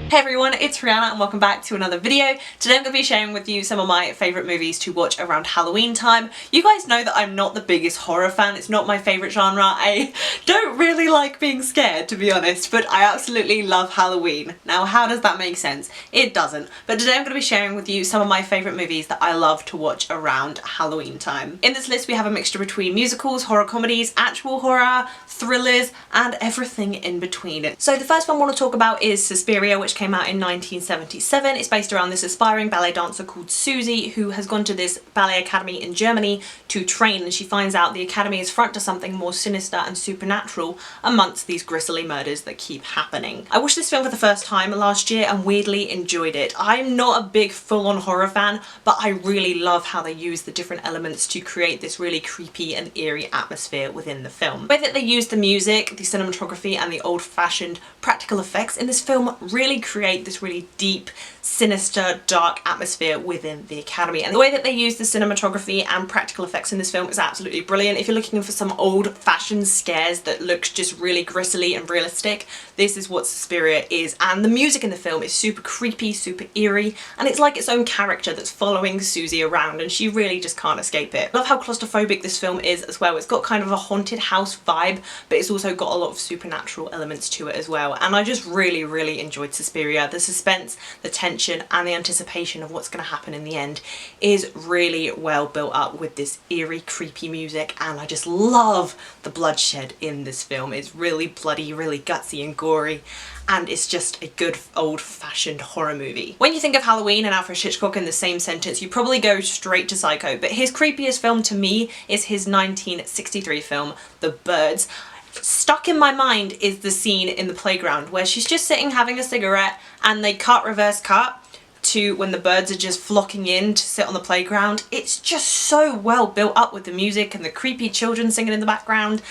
Hey everyone, it's Rihanna and welcome back to another video. Today I'm going to be sharing with you some of my favourite movies to watch around Halloween time. You guys know that I'm not the biggest horror fan, it's not my favourite genre. I don't really like being scared, to be honest, but I absolutely love Halloween. Now how does that make sense? It doesn't. But today I'm going to be sharing with you some of my favourite movies that I love to watch around Halloween time. In this list we have a mixture between musicals, horror comedies, actual horror, thrillers and everything in between. So the first one I want to talk about is Suspiria, which came out in 1977. It's based around this aspiring ballet dancer called Susie who has gone to this ballet academy in Germany to train, and she finds out the academy is front to something more sinister and supernatural amongst these grisly murders that keep happening. I watched this film for the first time last year and weirdly enjoyed it. I'm not a big full-on horror fan, but I really love how they use the different elements to create this really creepy and eerie atmosphere within the film. The way that they use the music, the cinematography and the old-fashioned practical effects in this film really create this really deep, sinister, dark atmosphere within the academy. And the way that they use the cinematography and practical effects in this film is absolutely brilliant. If you're looking for some old-fashioned scares that look just really grisly and realistic, this is what Suspiria is. And the music in the film is super creepy, super eerie, and it's like its own character that's following Susie around and she really just can't escape it. I love how claustrophobic this film is as well. It's got kind of a haunted house vibe, but it's also got a lot of supernatural elements to it as well. And I just really enjoyed Suspiria. The suspense, the tension and the anticipation of what's going to happen in the end is really well built up with this eerie, creepy music, and I just love the bloodshed in this film. It's really bloody, really gutsy and gory, and it's just a good old-fashioned horror movie. When you think of Halloween and Alfred Hitchcock in the same sentence, you probably go straight to Psycho, but his creepiest film to me is his 1963 film, The Birds. Stuck in my mind is the scene in the playground where she's just sitting having a cigarette and they reverse cut to when the birds are just flocking in to sit on the playground. It's just so well built up with the music and the creepy children singing in the background.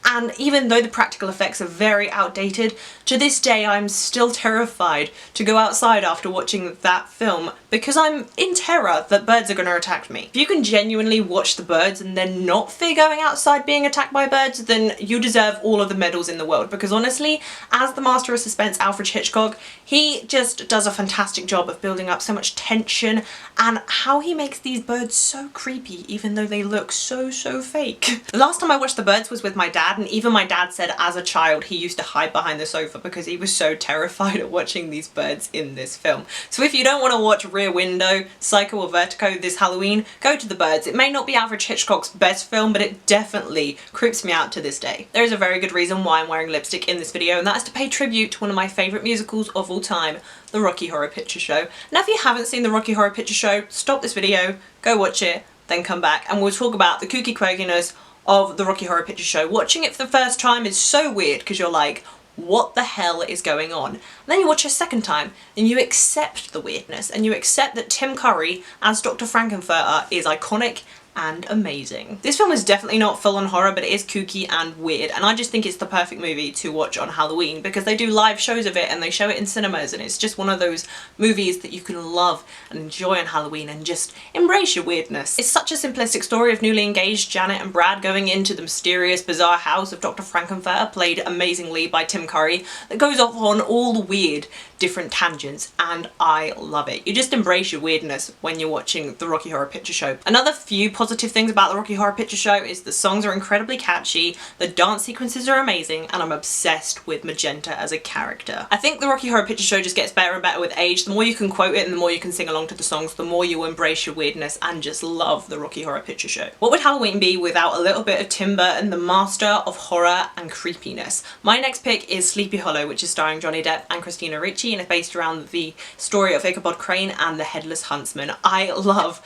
And even though the practical effects are very outdated, to this day I'm still terrified to go outside after watching that film because I'm in terror that birds are going to attack me. If you can genuinely watch the birds and then not fear going outside being attacked by birds, then you deserve all of the medals in the world, because honestly, as the master of suspense Alfred Hitchcock, he just does a fantastic job of building up so much tension and how he makes these birds so creepy even though they look so fake. The last time I watched The Birds was with my dad, and even my dad said as a child he used to hide behind the sofa because he was so terrified of watching these birds in this film. So if you don't want to watch Rear Window, Psycho or Vertigo this Halloween, go to The Birds. It may not be Alfred Hitchcock's best film, but it definitely creeps me out to this day. There is a very good reason why I'm wearing lipstick in this video, and that is to pay tribute to one of my favourite musicals of all time, The Rocky Horror Picture Show. Now if you haven't seen The Rocky Horror Picture Show, stop this video, go watch it, then come back and we'll talk about the kooky quirkiness of The Rocky Horror Picture Show. Watching it for the first time is so weird because you're like, what the hell is going on? And then you watch it a second time and you accept the weirdness and you accept that Tim Curry as Dr. Frankenfurter is iconic and amazing. This film is definitely not full-on horror, but it is kooky and weird, and I just think it's the perfect movie to watch on Halloween because they do live shows of it and they show it in cinemas, and it's just one of those movies that you can love and enjoy on Halloween and just embrace your weirdness. It's such a simplistic story of newly engaged Janet and Brad going into the mysterious, bizarre house of Dr. Frankenfurter, played amazingly by Tim Curry, that goes off on all the weird different tangents, and I love it. You just embrace your weirdness when you're watching The Rocky Horror Picture Show. Another few positive things about The Rocky Horror Picture Show is the songs are incredibly catchy, the dance sequences are amazing, and I'm obsessed with Magenta as a character. I think The Rocky Horror Picture Show just gets better and better with age. The more you can quote it and the more you can sing along to the songs, the more you embrace your weirdness and just love The Rocky Horror Picture Show. What would Halloween be without a little bit of Tim Burton, the master of horror and creepiness? My next pick is Sleepy Hollow, which is starring Johnny Depp and Christina Ricci, and it's based around the story of Ichabod Crane and the Headless Huntsman. I love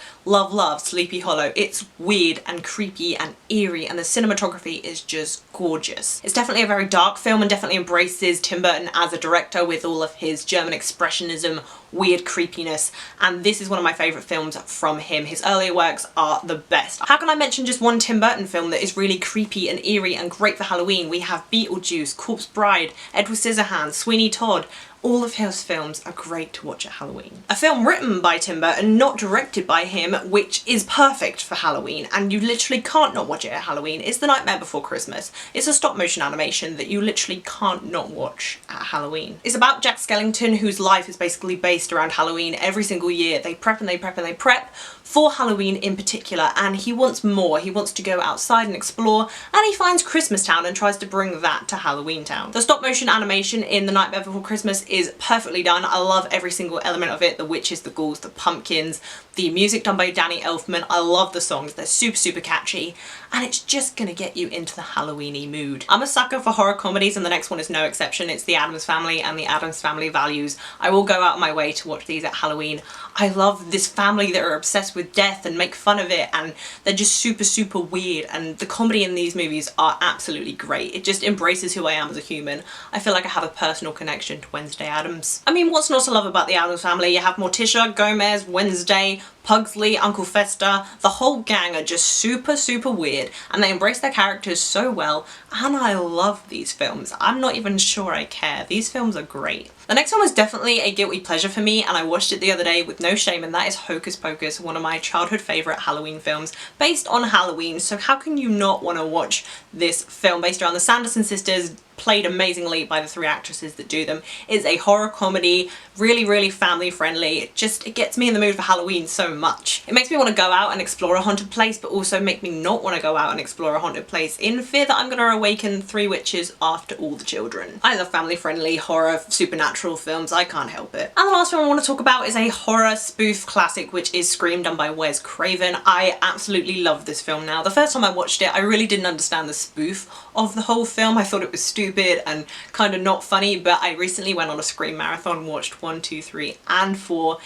Sleepy Hollow. It's weird and creepy and eerie, and the cinematography is just gorgeous. It's definitely a very dark film and definitely embraces Tim Burton as a director with all of his German expressionism, weird creepiness, and this is one of my favourite films from him. His earlier works are the best. How can I mention just one Tim Burton film that is really creepy and eerie and great for Halloween? We have Beetlejuice, Corpse Bride, Edward Scissorhands, Sweeney Todd, all of his films are great to watch at Halloween. A film written by Tim Burton, not directed by him, which is perfect for Halloween, and you literally can't not watch it at Halloween, is The Nightmare Before Christmas. It's a stop motion animation that you literally can't not watch at Halloween. It's about Jack Skellington, whose life is basically based around Halloween. Every single year they prep and they prep and they prep for Halloween in particular, and he wants more. He wants to go outside and explore, and he finds Christmas Town and tries to bring that to Halloween Town. The stop motion animation in The Nightmare Before Christmas is perfectly done. I love every single element of it. The witches, the ghouls, the pumpkins, the music done by Danny Elfman. I love the songs. They're super, super catchy, and it's just gonna get you into the Halloweeny mood. I'm a sucker for horror comedies, and the next one is no exception. It's The Addams Family and The Addams Family Values. I will go out of my way to watch these at Halloween. I love this family that are obsessed with death and make fun of it, and they're just super, super weird, and the comedy in these movies are absolutely great. It just embraces who I am as a human. I feel like I have a personal connection to Wednesday Addams. I mean, what's not to love about the Addams Family? You have Morticia, Gomez, Wednesday, Pugsley, Uncle Fester. The whole gang are just super, super weird, and they embrace their characters so well, and I love these films. I'm not even sure I care. These films are great. The next one was definitely a guilty pleasure for me, and I watched it the other day with no shame, and that is Hocus Pocus, one of my childhood favourite Halloween films based on Halloween. So how can you not want to watch this film based around the Sanderson sisters, played amazingly by the three actresses that do them? It's a horror comedy, really, really family friendly. It gets me in the mood for Halloween so much. It makes me want to go out and explore a haunted place, but also make me not want to go out and explore a haunted place in fear that I'm going to awaken three witches after all the children. I love family friendly horror, supernatural films. I can't help it. And the last one I want to talk about is a horror spoof classic, which is Scream, done by Wes Craven. I absolutely love this film now. The first time I watched it, I really didn't understand the spoof of the whole film. I thought it was stupid and kind of not funny, but I recently went on a Scream marathon, watched 1, 2, 3 and 4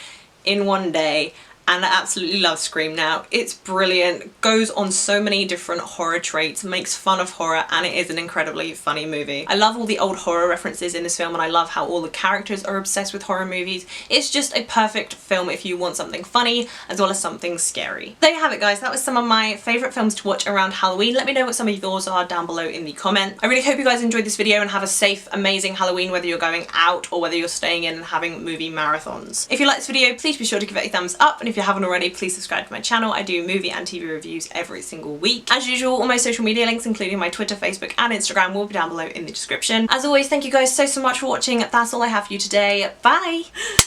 in one day, and I absolutely love Scream now. It's brilliant, goes on so many different horror traits, makes fun of horror, and it is an incredibly funny movie. I love all the old horror references in this film, and I love how all the characters are obsessed with horror movies. It's just a perfect film if you want something funny as well as something scary. There you have it, guys. That was some of my favourite films to watch around Halloween. Let me know what some of yours are down below in the comment. I really hope you guys enjoyed this video and have a safe, amazing Halloween, whether you're going out or whether you're staying in and having movie marathons. If you like this video, please be sure to give it a thumbs up, and if you haven't already, please subscribe to my channel. I do movie and TV reviews every single week. As usual, all my social media links, including my Twitter, Facebook and Instagram, will be down below in the description. As always, thank you guys so much for watching. That's all I have for you today. Bye!